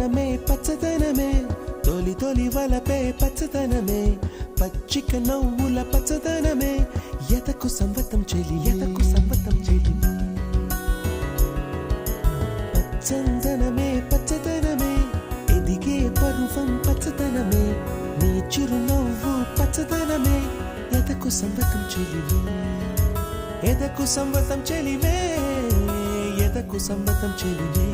పచ్చదనమే పచ్చదనమే తొలి తొలి వలపే పచ్చదనమే పచ్చిక నవ్వుల పచ్చదనమే ఎదకు సంవతం చెలి పచ్చదనమే పచ్చదనమే ఎదిగే పరువం పచ్చదనమే నీ చిరునవ్వు పచ్చదనమే ఎదకు సంవతం చెలివే ఎదకు సంవతం చెలివే ఎదకు సంవతం చెలివే